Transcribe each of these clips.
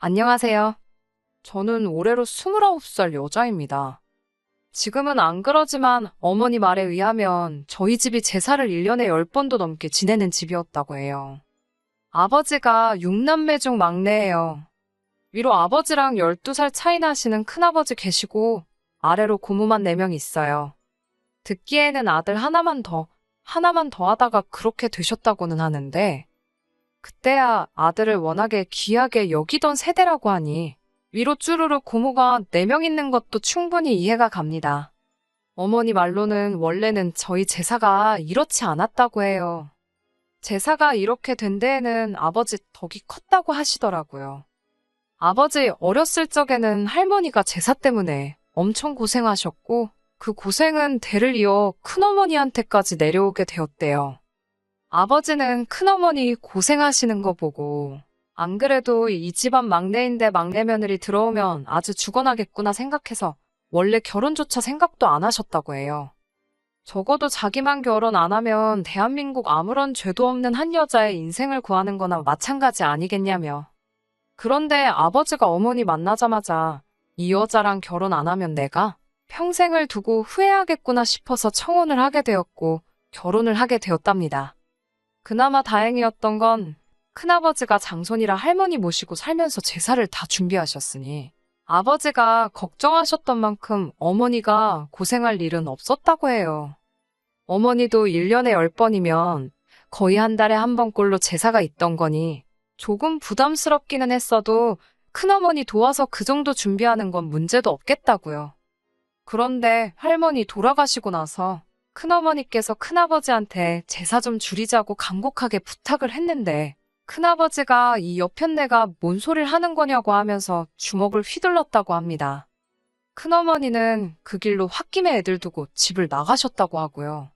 안녕하세요. 저는 올해로 29살 여자입니다. 지금은 안 그러지만 어머니 말에 의하면 저희 집이 제사를 1년에 10번도 넘게 지내는 집이었다고 해요. 아버지가 6남매 중 막내예요. 위로 아버지랑 12살 차이 나시는 큰아버지 계시고 아래로 고모만 4명 있어요. 듣기에는 아들 하나만 더 하다가 그렇게 되셨다고는 하는데 그때야 아들을 워낙에 귀하게 여기던 세대라고 하니 위로 쭈루루 고모가 4명 있는 것도 충분히 이해가 갑니다. 어머니 말로는 원래는 저희 제사가 이렇지 않았다고 해요. 제사가 이렇게 된 데에는 아버지 덕이 컸다고 하시더라고요. 아버지 어렸을 적에는 할머니가 제사 때문에 엄청 고생하셨고 그 고생은 대를 이어 큰어머니한테까지 내려오게 되었대요. 아버지는 큰어머니 고생하시는 거 보고 안 그래도 이 집안 막내인데 막내 며느리 들어오면 아주 죽어나겠구나 생각해서 원래 결혼조차 생각도 안 하셨다고 해요. 적어도 자기만 결혼 안 하면 대한민국 아무런 죄도 없는 한 여자의 인생을 구하는 거나 마찬가지 아니겠냐며. 그런데 아버지가 어머니 만나자마자 이 여자랑 결혼 안 하면 내가 평생을 두고 후회하겠구나 싶어서 청혼을 하게 되었고 결혼을 하게 되었답니다. 그나마 다행이었던 건 큰아버지가 장손이라 할머니 모시고 살면서 제사를 다 준비하셨으니 아버지가 걱정하셨던 만큼 어머니가 고생할 일은 없었다고 해요. 어머니도 1년에 10번이면 거의 한 달에 한 번꼴로 제사가 있던 거니 조금 부담스럽기는 했어도 큰어머니 도와서 그 정도 준비하는 건 문제도 없겠다고요. 그런데 할머니 돌아가시고 나서 큰어머니께서 큰아버지한테 제사 좀 줄이자고 간곡하게 부탁을 했는데 큰아버지가 이 여편네가 뭔 소리를 하는 거냐고 하면서 주먹을 휘둘렀다고 합니다. 큰어머니는 그 길로 홧김에 애들 두고 집을 나가셨다고 하고요.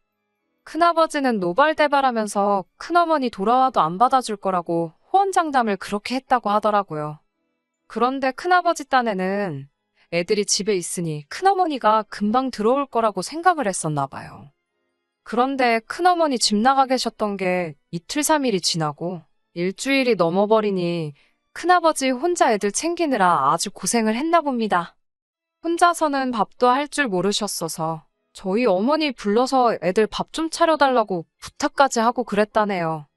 큰아버지는 노발대발하면서 큰어머니 돌아와도 안 받아줄 거라고 호언장담을 그렇게 했다고 하더라고요. 그런데 큰아버지 딴에는 애들이 집에 있으니 큰어머니가 금방 들어올 거라고 생각을 했었나 봐요. 그런데 큰어머니 집 나가 계셨던 게 이틀 3일이 지나고 일주일이 넘어버리니 큰아버지 혼자 애들 챙기느라 아주 고생을 했나 봅니다. 혼자서는 밥도 할 줄 모르셨어서 저희 어머니 불러서 애들 밥 좀 차려달라고 부탁까지 하고 그랬다네요.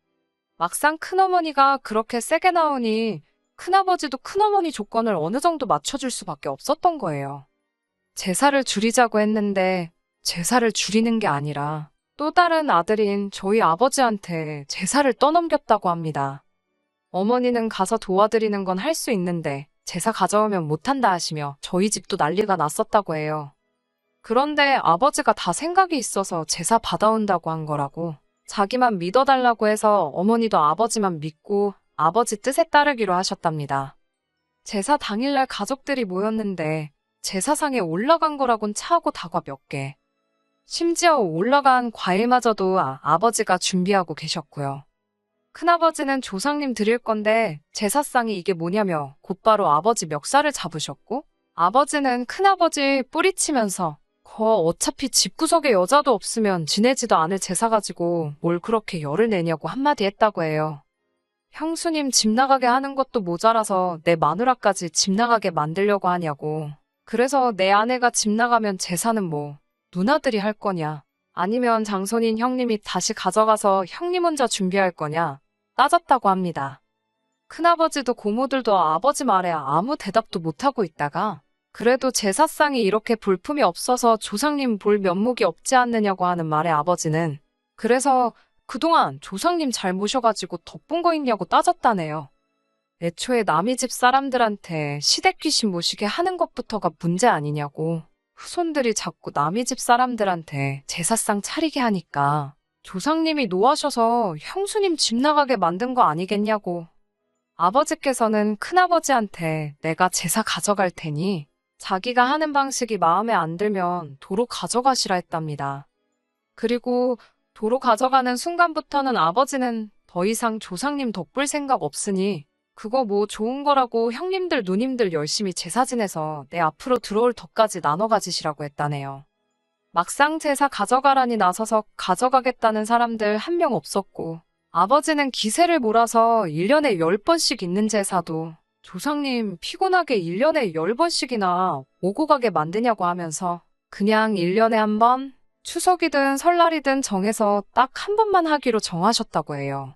막상 큰어머니가 그렇게 세게 나오니 큰아버지도 큰어머니 조건을 어느 정도 맞춰줄 수밖에 없었던 거예요. 제사를 줄이자고 했는데 제사를 줄이는 게 아니라 또 다른 아들인 저희 아버지한테 제사를 떠넘겼다고 합니다. 어머니는 가서 도와드리는 건 할 수 있는데 제사 가져오면 못한다 하시며 저희 집도 난리가 났었다고 해요. 그런데 아버지가 다 생각이 있어서 제사 받아온다고 한 거라고 자기만 믿어달라고 해서 어머니도 아버지만 믿고 아버지 뜻에 따르기로 하셨답니다. 제사 당일날 가족들이 모였는데 제사상에 올라간 거라곤 차하고 다과 몇 개. 심지어 올라간 과일마저도 아버지가 준비하고 계셨고요. 큰아버지는 조상님 드릴 건데 제사상이 이게 뭐냐며 곧바로 아버지 멱살을 잡으셨고 아버지는 큰아버지 뿌리치면서 어차피 집구석에 여자도 없으면 지내지도 않을 제사 가지고 뭘 그렇게 열을 내냐고 한마디 했다고 해요. 형수님 집 나가게 하는 것도 모자라서 내 마누라까지 집 나가게 만들려고 하냐고. 그래서 내 아내가 집 나가면 제사는 뭐 누나들이 할 거냐 아니면 장손인 형님이 다시 가져가서 형님 혼자 준비할 거냐 따졌다고 합니다. 큰아버지도 고모들도 아버지 말에 아무 대답도 못하고 있다가 그래도 제사상이 이렇게 볼품이 없어서 조상님 볼 면목이 없지 않느냐고 하는 말에 아버지는 그래서 그동안 조상님 잘 모셔가지고 덕본 거 있냐고 따졌다네요. 애초에 남의 집 사람들한테 시댁 귀신 모시게 하는 것부터가 문제 아니냐고. 후손들이 자꾸 남의 집 사람들한테 제사상 차리게 하니까 조상님이 노하셔서 형수님 집 나가게 만든 거 아니겠냐고. 아버지께서는 큰아버지한테 내가 제사 가져갈 테니 자기가 하는 방식이 마음에 안 들면 도로 가져가시라 했답니다. 그리고 도로 가져가는 순간부터는 아버지는 더 이상 조상님 덕볼 생각 없으니 그거 뭐 좋은 거라고 형님들 누님들 열심히 제사 지내서 내 앞으로 들어올 덕까지 나눠 가지시라고 했다네요. 막상 제사 가져가라니 나서서 가져가겠다는 사람들 한 명 없었고 아버지는 기세를 몰아서 1년에 10번씩 있는 제사도 조상님 피곤하게 1년에 10번씩이나 오고 가게 만드냐고 하면서 그냥 1년에 한 번, 추석이든 설날이든 정해서 딱 한 번만 하기로 정하셨다고 해요.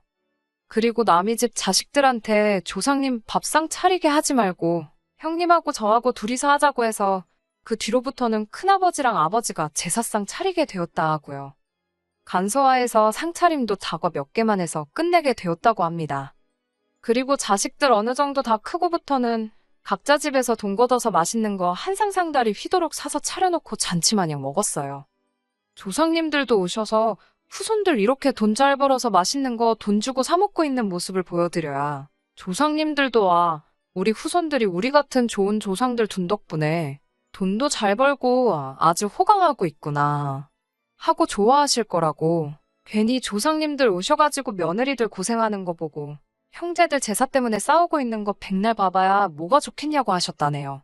그리고 남의 집 자식들한테 조상님 밥상 차리게 하지 말고 형님하고 저하고 둘이서 하자고 해서 그 뒤로부터는 큰아버지랑 아버지가 제사상 차리게 되었다 하고요. 간소화해서 상차림도 다과 몇 개만 해서 끝내게 되었다고 합니다. 그리고 자식들 어느 정도 다 크고부터는 각자 집에서 돈 걷어서 맛있는 거 한 상상다리 휘도록 사서 차려놓고 잔치마냥 먹었어요. 조상님들도 오셔서 후손들 이렇게 돈 잘 벌어서 맛있는 거 돈 주고 사 먹고 있는 모습을 보여드려야 조상님들도 와, 우리 후손들이 우리 같은 좋은 조상들 둔 덕분에 돈도 잘 벌고 아주 호강하고 있구나 하고 좋아하실 거라고. 괜히 조상님들 오셔가지고 며느리들 고생하는 거 보고 형제들 제사 때문에 싸우고 있는 거 백날 봐봐야 뭐가 좋겠냐고 하셨다네요.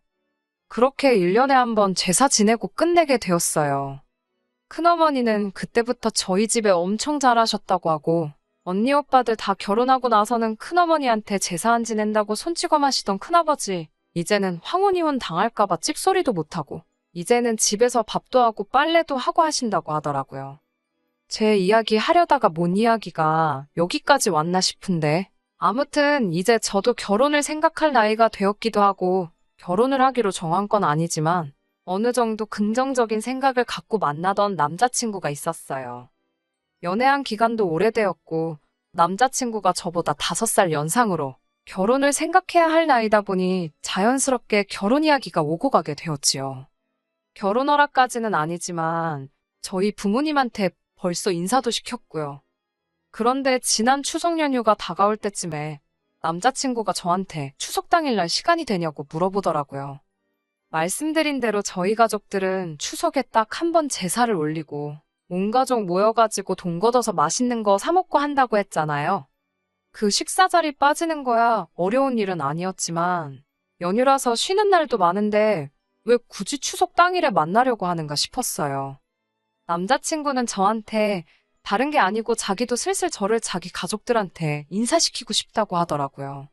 그렇게 1년에 한 번 제사 지내고 끝내게 되었어요. 큰어머니는 그때부터 저희 집에 엄청 잘하셨다고 하고 언니 오빠들 다 결혼하고 나서는 큰어머니한테 제사 안 지낸다고 손찌검하시던 큰아버지 이제는 황혼이혼 당할까봐 찝소리도 못하고 이제는 집에서 밥도 하고 빨래도 하고 하신다고 하더라고요. 제 이야기 하려다가 뭔 이야기가 여기까지 왔나 싶은데 아무튼 이제 저도 결혼을 생각할 나이가 되었기도 하고 결혼을 하기로 정한 건 아니지만 어느 정도 긍정적인 생각을 갖고 만나던 남자친구가 있었어요. 연애한 기간도 오래되었고 남자친구가 저보다 5살 연상으로 결혼을 생각해야 할 나이다 보니 자연스럽게 결혼 이야기가 오고 가게 되었지요. 결혼 허락까지는 아니지만 저희 부모님한테 벌써 인사도 시켰고요. 그런데 지난 추석 연휴가 다가올 때쯤에 남자친구가 저한테 추석 당일날 시간이 되냐고 물어보더라고요. 말씀드린 대로 저희 가족들은 추석에 딱 한 번 제사를 올리고 온 가족 모여가지고 돈 걷어서 맛있는 거 사 먹고 한다고 했잖아요. 그 식사 자리 빠지는 거야 어려운 일은 아니었지만 연휴라서 쉬는 날도 많은데 왜 굳이 추석 당일에 만나려고 하는가 싶었어요. 남자친구는 저한테 다른 게 아니고 자기도 슬슬 저를 자기 가족들한테 인사시키고 싶다고 하더라고요.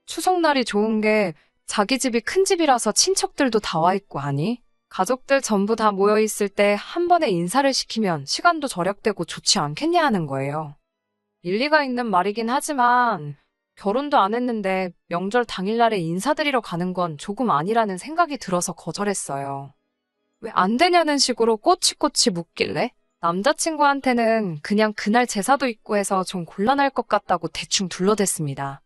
추석날이 좋은 게 자기 집이 큰 집이라서 친척들도 다 와 있고 하니 가족들 전부 다 모여 있을 때 한 번에 인사를 시키면 시간도 절약되고 좋지 않겠냐 하는 거예요. 일리가 있는 말이긴 하지만 결혼도 안 했는데 명절 당일날에 인사드리러 가는 건 조금 아니라는 생각이 들어서 거절했어요. 왜 안 되냐는 식으로 꼬치꼬치 묻길래 남자친구한테는 그냥 그날 제사도 있고 해서 좀 곤란할 것 같다고 대충 둘러댔습니다.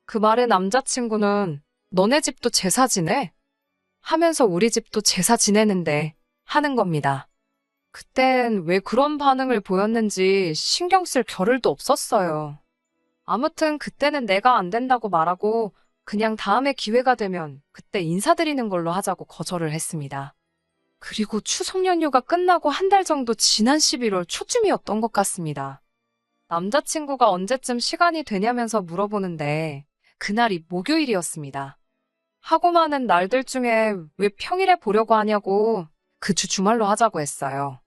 그 말에 남자친구는 너네 집도 제사 지내? 하면서 우리 집도 제사 지내는데 하는 겁니다. 그땐 왜 그런 반응을 보였는지 신경 쓸 겨를도 없었어요. 아무튼 그때는 내가 안 된다고 말하고 그냥 다음에 기회가 되면 그때 인사드리는 걸로 하자고 거절을 했습니다. 그리고 추석 연휴가 끝나고 한 달 정도 지난 11월 초쯤이었던 것 같습니다. 남자친구가 언제쯤 시간이 되냐면서 물어보는데 그날이 목요일이었습니다. 하고 많은 날들 중에 왜 평일에 보려고 하냐고 그 주 주말로 하자고 했어요.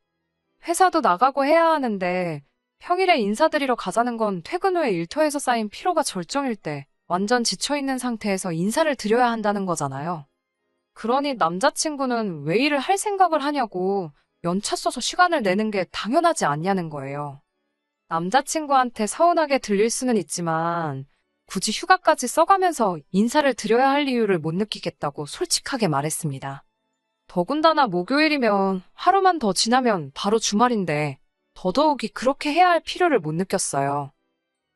회사도 나가고 해야 하는데 평일에 인사드리러 가자는 건 퇴근 후에 일터에서 쌓인 피로가 절정일 때 완전 지쳐있는 상태에서 인사를 드려야 한다는 거잖아요. 그러니 남자친구는 왜 일을 할 생각을 하냐고 연차 써서 시간을 내는 게 당연하지 않냐는 거예요. 남자친구한테 서운하게 들릴 수는 있지만 굳이 휴가까지 써가면서 인사를 드려야 할 이유를 못 느끼겠다고 솔직하게 말했습니다. 더군다나 목요일이면 하루만 더 지나면 바로 주말인데 더더욱이 그렇게 해야 할 필요를 못 느꼈어요.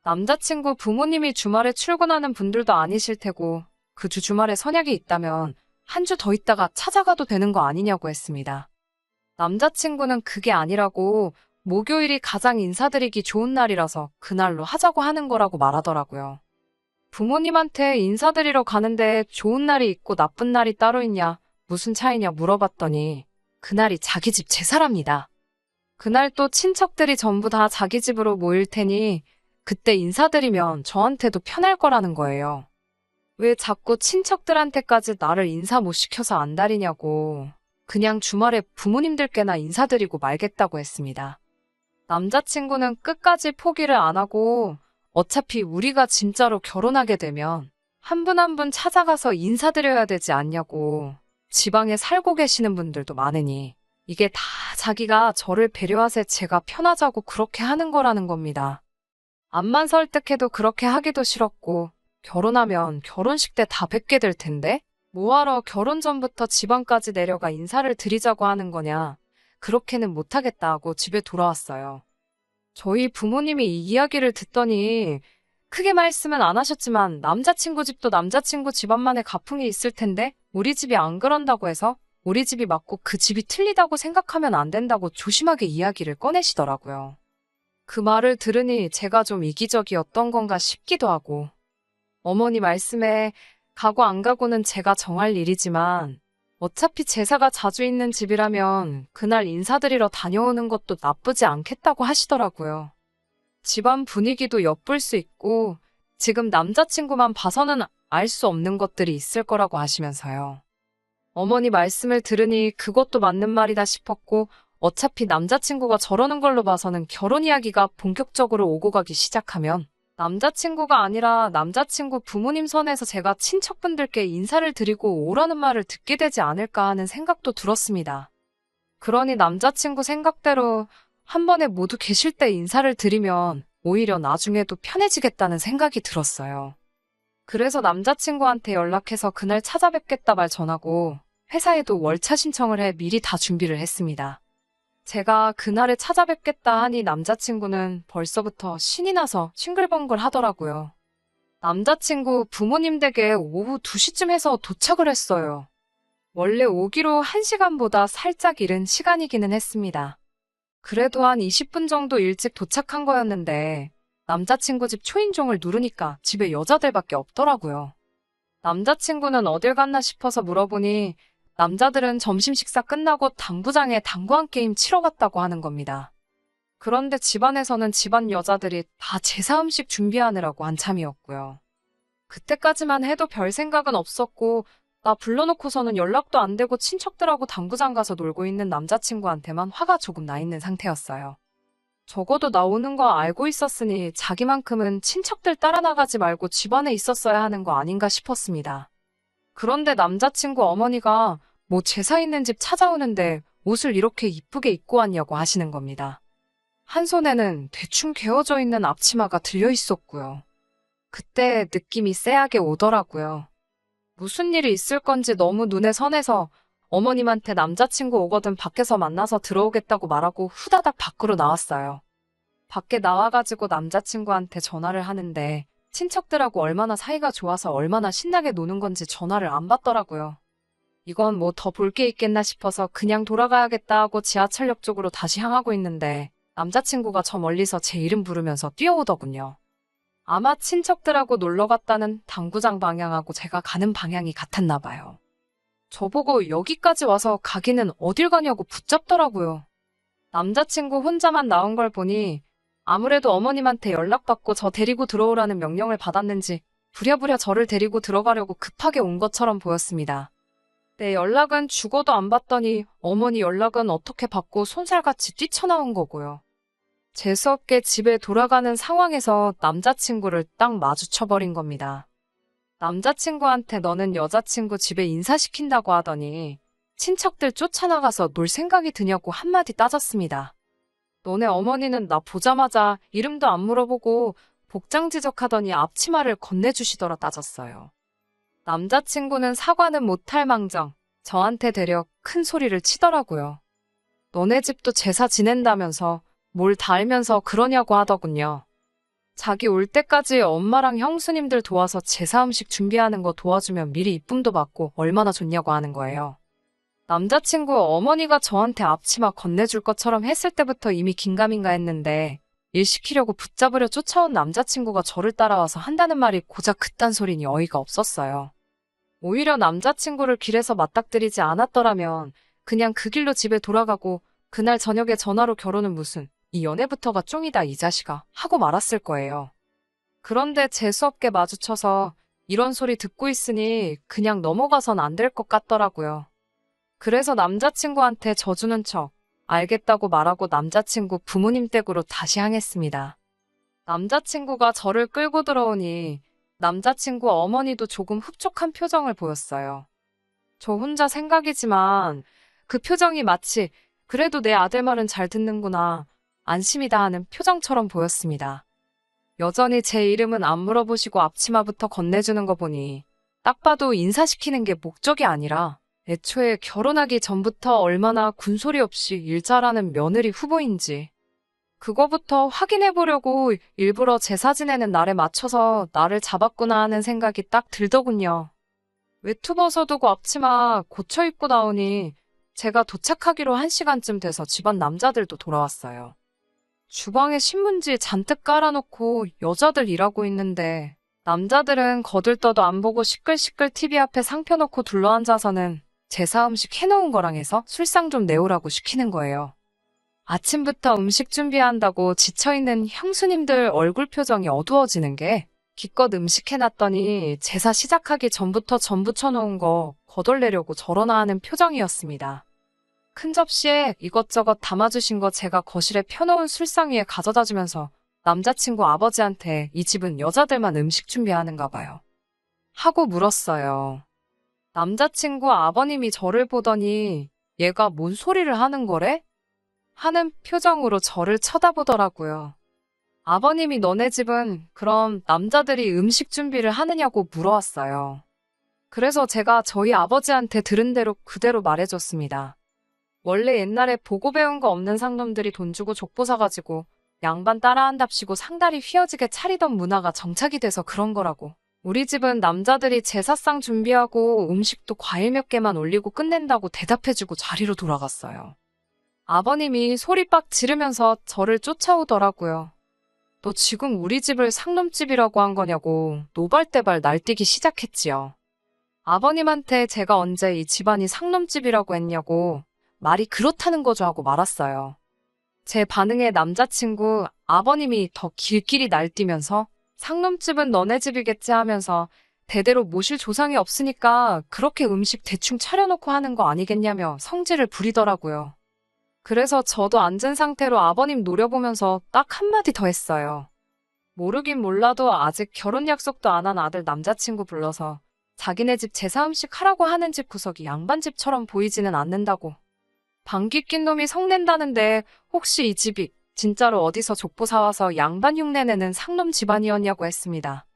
남자친구 부모님이 주말에 출근하는 분들도 아니실 테고 그 주 주말에 선약이 있다면 한 주 더 있다가 찾아가도 되는 거 아니냐고 했습니다. 남자친구는 그게 아니라고 목요일이 가장 인사드리기 좋은 날이라서 그날로 하자고 하는 거라고 말하더라고요. 부모님한테 인사드리러 가는데 좋은 날이 있고 나쁜 날이 따로 있냐, 무슨 차이냐 물어봤더니 그날이 자기 집 제사랍니다. 그날 또 친척들이 전부 다 자기 집으로 모일 테니 그때 인사드리면 저한테도 편할 거라는 거예요. 왜 자꾸 친척들한테까지 나를 인사 못 시켜서 안달이냐고 그냥 주말에 부모님들께나 인사드리고 말겠다고 했습니다. 남자친구는 끝까지 포기를 안 하고 어차피 우리가 진짜로 결혼하게 되면 한 분 한 분 찾아가서 인사드려야 되지 않냐고. 지방에 살고 계시는 분들도 많으니 이게 다 자기가 저를 배려하세 제가 편하자고 그렇게 하는 거라는 겁니다. 암만 설득해도 그렇게 하기도 싫었고 결혼하면 결혼식 때 다 뵙게 될 텐데 뭐하러 결혼 전부터 지방까지 내려가 인사를 드리자고 하는 거냐. 그렇게는 못하겠다 하고 집에 돌아왔어요. 저희 부모님이 이 이야기를 듣더니 크게 말씀은 안 하셨지만 남자친구 집도 남자친구 집안만의 가풍이 있을 텐데 우리 집이 안 그런다고 해서 우리 집이 맞고 그 집이 틀리다고 생각하면 안 된다고 조심하게 이야기를 꺼내시더라고요. 그 말을 들으니 제가 좀 이기적이었던 건가 싶기도 하고 어머니 말씀에 가고 안 가고는 제가 정할 일이지만 어차피 제사가 자주 있는 집이라면 그날 인사드리러 다녀오는 것도 나쁘지 않겠다고 하시더라고요. 집안 분위기도 엿볼 수 있고 지금 남자친구만 봐서는 알 수 없는 것들이 있을 거라고 하시면서요. 어머니 말씀을 들으니 그것도 맞는 말이다 싶었고 어차피 남자친구가 저러는 걸로 봐서는 결혼 이야기가 본격적으로 오고 가기 시작하면 남자친구가 아니라 남자친구 부모님 선에서 제가 친척분들께 인사를 드리고 오라는 말을 듣게 되지 않을까 하는 생각도 들었습니다. 그러니 남자친구 생각대로 한 번에 모두 계실 때 인사를 드리면 오히려 나중에도 편해지겠다는 생각이 들었어요. 그래서 남자친구한테 연락해서 그날 찾아뵙겠다 말 전하고 회사에도 월차 신청을 해 미리 다 준비를 했습니다. 제가 그날에 찾아뵙겠다 하니 남자친구는 벌써부터 신이 나서 싱글벙글 하더라고요. 남자친구 부모님 댁에 오후 2시쯤 해서 도착을 했어요. 원래 오기로 1시간보다 살짝 이른 시간이기는 했습니다. 그래도 한 20분 정도 일찍 도착한 거였는데 남자친구 집 초인종을 누르니까 집에 여자들밖에 없더라고요. 남자친구는 어딜 갔나 싶어서 물어보니 남자들은 점심 식사 끝나고 당구장에 당구 한 게임 치러 갔다고 하는 겁니다. 그런데 집안에서는 집안 여자들이 다 제사 음식 준비하느라고 한참이었고요. 그때까지만 해도 별 생각은 없었고 나 불러놓고서는 연락도 안 되고 친척들하고 당구장 가서 놀고 있는 남자친구한테만 화가 조금 나 있는 상태였어요. 적어도 나 오는 거 알고 있었으니 자기만큼은 친척들 따라 나가지 말고 집안에 있었어야 하는 거 아닌가 싶었습니다. 그런데 남자친구 어머니가 뭐 제사 있는 집 찾아오는데 옷을 이렇게 이쁘게 입고 왔냐고 하시는 겁니다. 한 손에는 대충 개어져 있는 앞치마가 들려 있었고요. 그때 느낌이 쎄하게 오더라고요. 무슨 일이 있을 건지 너무 눈에 선해서 어머님한테 남자친구 오거든 밖에서 만나서 들어오겠다고 말하고 후다닥 밖으로 나왔어요. 밖에 나와가지고 남자친구한테 전화를 하는데 친척들하고 얼마나 사이가 좋아서 얼마나 신나게 노는 건지 전화를 안 받더라고요. 이건 뭐 더 볼 게 있겠나 싶어서 그냥 돌아가야겠다 하고 지하철역 쪽으로 다시 향하고 있는데 남자친구가 저 멀리서 제 이름 부르면서 뛰어오더군요. 아마 친척들하고 놀러 갔다는 당구장 방향하고 제가 가는 방향이 같았나 봐요. 저보고 여기까지 와서 가기는 어딜 가냐고 붙잡더라고요. 남자친구 혼자만 나온 걸 보니 아무래도 어머님한테 연락받고 저 데리고 들어오라는 명령을 받았는지 부랴부랴 저를 데리고 들어가려고 급하게 온 것처럼 보였습니다. 내 연락은 죽어도 안 받더니 어머니 연락은 어떻게 받고 손살같이 뛰쳐나온 거고요. 재수없게 집에 돌아가는 상황에서 남자친구를 딱 마주쳐버린 겁니다. 남자친구한테 너는 여자친구 집에 인사시킨다고 하더니 친척들 쫓아나가서 놀 생각이 드냐고 한마디 따졌습니다. 너네 어머니는 나 보자마자 이름도 안 물어보고 복장 지적하더니 앞치마를 건네주시더라 따졌어요. 남자친구는 사과는 못할 망정 저한테 대려 큰 소리를 치더라고요. 너네 집도 제사 지낸다면서 뭘 다 알면서 그러냐고 하더군요. 자기 올 때까지 엄마랑 형수님들 도와서 제사 음식 준비하는 거 도와주면 미리 이쁨도 받고 얼마나 좋냐고 하는 거예요. 남자친구 어머니가 저한테 앞치마 건네줄 것처럼 했을 때부터 이미 긴가민가 했는데 일 시키려고 붙잡으려 쫓아온 남자친구가 저를 따라와서 한다는 말이 고작 그딴 소리니 어이가 없었어요. 오히려 남자친구를 길에서 맞닥뜨리지 않았더라면 그냥 그 길로 집에 돌아가고 그날 저녁에 전화로 결혼은 무슨 이 연애부터가 쫑이다 이 자식아 하고 말았을 거예요. 그런데 재수없게 마주쳐서 이런 소리 듣고 있으니 그냥 넘어가선 안 될 것 같더라고요. 그래서 남자친구한테 져주는 척 알겠다고 말하고 남자친구 부모님 댁으로 다시 향했습니다. 남자친구가 저를 끌고 들어오니 남자친구 어머니도 조금 흡족한 표정을 보였어요. 저 혼자 생각이지만 그 표정이 마치 그래도 내 아들 말은 잘 듣는구나, 안심이다 하는 표정처럼 보였습니다. 여전히 제 이름은 안 물어보시고 앞치마부터 건네주는 거 보니 딱 봐도 인사시키는 게 목적이 아니라 애초에 결혼하기 전부터 얼마나 군소리 없이 일 잘하는 며느리 후보인지 그거부터 확인해 보려고 일부러 제사 지내는 날에 맞춰서 나를 잡았구나 하는 생각이 딱 들더군요. 외투 벗어두고 앞치마 고쳐 입고 나오니 제가 도착하기로 1시간쯤 돼서 집안 남자들도 돌아왔어요. 주방에 신문지 잔뜩 깔아놓고 여자들 일하고 있는데 남자들은 거들떠도 안 보고 시끌시끌 TV 앞에 상 펴놓고 둘러앉아서는 제사 음식 해놓은 거랑 해서 술상 좀 내오라고 시키는 거예요. 아침부터 음식 준비한다고 지쳐있는 형수님들 얼굴 표정이 어두워지는 게 기껏 음식 해놨더니 제사 시작하기 전부터 전 부쳐놓은 거 거덜내려고 저러나 하는 표정이었습니다. 큰 접시에 이것저것 담아주신 거 제가 거실에 펴놓은 술상 위에 가져다 주면서 남자친구 아버지한테 이 집은 여자들만 음식 준비하는가 봐요. 하고 물었어요. 남자친구 아버님이 저를 보더니 얘가 뭔 소리를 하는 거래? 하는 표정으로 저를 쳐다보더라고요. 아버님이 너네 집은 그럼 남자들이 음식 준비를 하느냐고 물어왔어요. 그래서 제가 저희 아버지한테 들은 대로 그대로 말해줬습니다. 원래 옛날에 보고 배운 거 없는 상놈들이 돈 주고 족보 사가지고 양반 따라한답시고 상다리 휘어지게 차리던 문화가 정착이 돼서 그런 거라고. 우리 집은 남자들이 제사상 준비하고 음식도 과일 몇 개만 올리고 끝낸다고 대답해주고 자리로 돌아갔어요. 아버님이 소리 빡 지르면서 저를 쫓아오더라고요. 너 지금 우리 집을 상놈집이라고 한 거냐고 노발대발 날뛰기 시작했지요. 아버님한테 제가 언제 이 집안이 상놈집이라고 했냐고 말이 그렇다는 거죠 하고 말았어요. 제 반응에 남자친구 아버님이 더 길길이 날뛰면서 상놈집은 너네 집이겠지 하면서 대대로 모실 조상이 없으니까 그렇게 음식 대충 차려놓고 하는 거 아니겠냐며 성질을 부리더라고요. 그래서 저도 앉은 상태로 아버님 노려보면서 딱 한마디 더 했어요. 모르긴 몰라도 아직 결혼 약속도 안 한 아들 남자친구 불러서 자기네 집 제사 음식 하라고 하는 집 구석이 양반집처럼 보이지는 않는다고. 방귀 낀 놈이 성낸다는데 혹시 이 집이 진짜로 어디서 족보 사와서 양반 흉내내는 상놈 집안이었냐고 했습니다.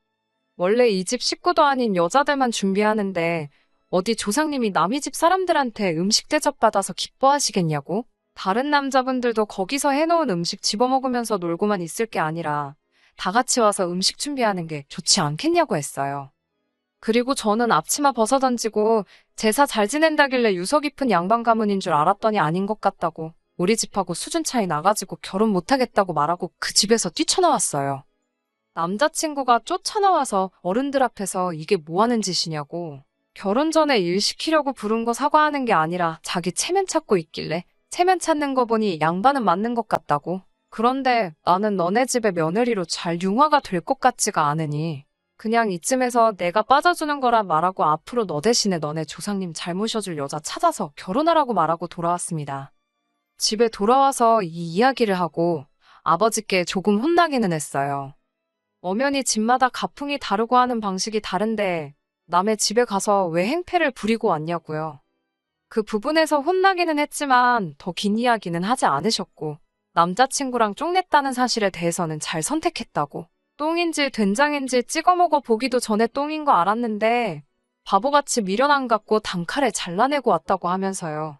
원래 이 집 식구도 아닌 여자들만 준비하는데 어디 조상님이 남의 집 사람들한테 음식 대접받아서 기뻐하시겠냐고? 다른 남자분들도 거기서 해놓은 음식 집어먹으면서 놀고만 있을 게 아니라 다 같이 와서 음식 준비하는 게 좋지 않겠냐고 했어요. 그리고 저는 앞치마 벗어던지고 제사 잘 지낸다길래 유서 깊은 양반 가문인 줄 알았더니 아닌 것 같다고 우리 집하고 수준 차이 나가지고 결혼 못하겠다고 말하고 그 집에서 뛰쳐나왔어요. 남자친구가 쫓아나와서 어른들 앞에서 이게 뭐 하는 짓이냐고 결혼 전에 일 시키려고 부른 거 사과하는 게 아니라 자기 체면 찾고 있길래 체면 찾는 거 보니 양반은 맞는 것 같다고. 그런데 나는 너네 집의 며느리로 잘 융화가 될 것 같지가 않으니 그냥 이쯤에서 내가 빠져주는 거라 말하고 앞으로 너 대신에 너네 조상님 잘 모셔줄 여자 찾아서 결혼하라고 말하고 돌아왔습니다. 집에 돌아와서 이 이야기를 하고 아버지께 조금 혼나기는 했어요. 엄연히 집마다 가풍이 다르고 하는 방식이 다른데 남의 집에 가서 왜 행패를 부리고 왔냐고요. 그 부분에서 혼나기는 했지만 더 긴 이야기는 하지 않으셨고 남자친구랑 쫑냈다는 사실에 대해서는 잘 선택했다고. 똥인지 된장인지 찍어 먹어 보기도 전에 똥인 거 알았는데 바보같이 미련 안 갖고 단칼에 잘라내고 왔다고 하면서요.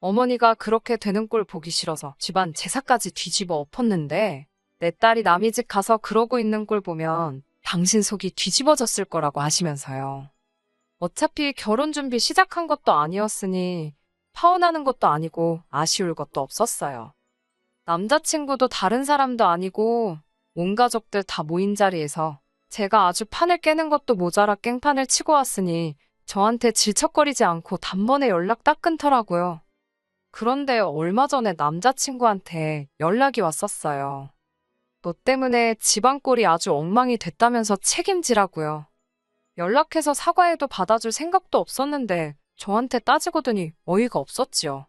어머니가 그렇게 되는 꼴 보기 싫어서 집안 제사까지 뒤집어 엎었는데 내 딸이 남의 집 가서 그러고 있는 꼴 보면 당신 속이 뒤집어졌을 거라고 하시면서요. 어차피 결혼 준비 시작한 것도 아니었으니 파혼하는 것도 아니고 아쉬울 것도 없었어요. 남자친구도 다른 사람도 아니고 온 가족들 다 모인 자리에서 제가 아주 판을 깨는 것도 모자라 깽판을 치고 왔으니 저한테 질척거리지 않고 단번에 연락 딱 끊더라고요. 그런데 얼마 전에 남자친구한테 연락이 왔었어요. 너 때문에 집안 꼴이 아주 엉망이 됐다면서 책임지라고요. 연락해서 사과해도 받아줄 생각도 없었는데 저한테 따지고더니 어이가 없었지요.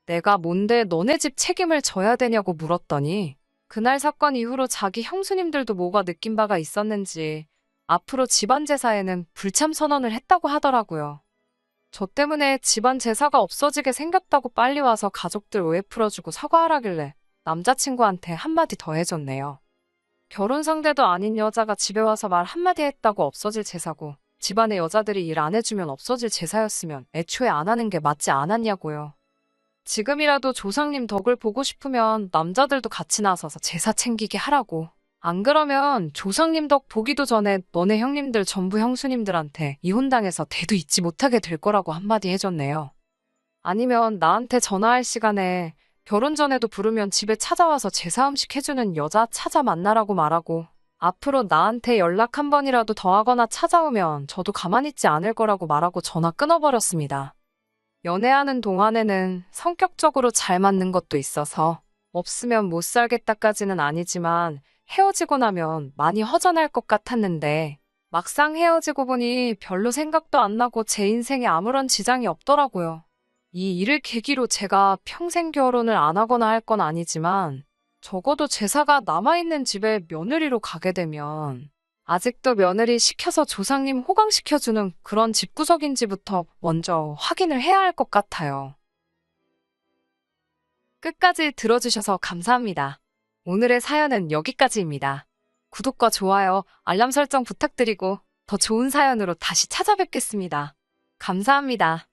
내가 뭔데 너네 집 책임을 져야 되냐고 물었더니 그날 사건 이후로 자기 형수님들도 뭐가 느낀 바가 있었는지 앞으로 집안 제사에는 불참 선언을 했다고 하더라고요. 저 때문에 집안 제사가 없어지게 생겼다고 빨리 와서 가족들 오해 풀어주고 사과하라길래 남자친구한테 한마디 더 해줬네요. 결혼 상대도 아닌 여자가 집에 와서 말 한마디 했다고 없어질 제사고 집안의 여자들이 일 안 해주면 없어질 제사였으면 애초에 안 하는 게 맞지 않았냐고요. 지금이라도 조상님 덕을 보고 싶으면 남자들도 같이 나서서 제사 챙기게 하라고. 안 그러면 조상님 덕 보기도 전에 너네 형님들 전부 형수님들한테 이혼당해서 대도 잊지 못하게 될 거라고 한마디 해줬네요. 아니면 나한테 전화할 시간에 결혼 전에도 부르면 집에 찾아와서 제사 음식 해주는 여자 찾아 만나라고 말하고 앞으로 나한테 연락 한 번이라도 더 하거나 찾아오면 저도 가만히 있지 않을 거라고 말하고 전화 끊어버렸습니다. 연애하는 동안에는 성격적으로 잘 맞는 것도 있어서 없으면 못 살겠다까지는 아니지만 헤어지고 나면 많이 허전할 것 같았는데 막상 헤어지고 보니 별로 생각도 안 나고 제 인생에 아무런 지장이 없더라고요. 이 일을 계기로 제가 평생 결혼을 안 하거나 할 건 아니지만 적어도 제사가 남아있는 집에 며느리로 가게 되면 아직도 며느리 시켜서 조상님 호강시켜주는 그런 집구석인지부터 먼저 확인을 해야 할 것 같아요. 끝까지 들어주셔서 감사합니다. 오늘의 사연은 여기까지입니다. 구독과 좋아요, 알람 설정 부탁드리고 더 좋은 사연으로 다시 찾아뵙겠습니다. 감사합니다.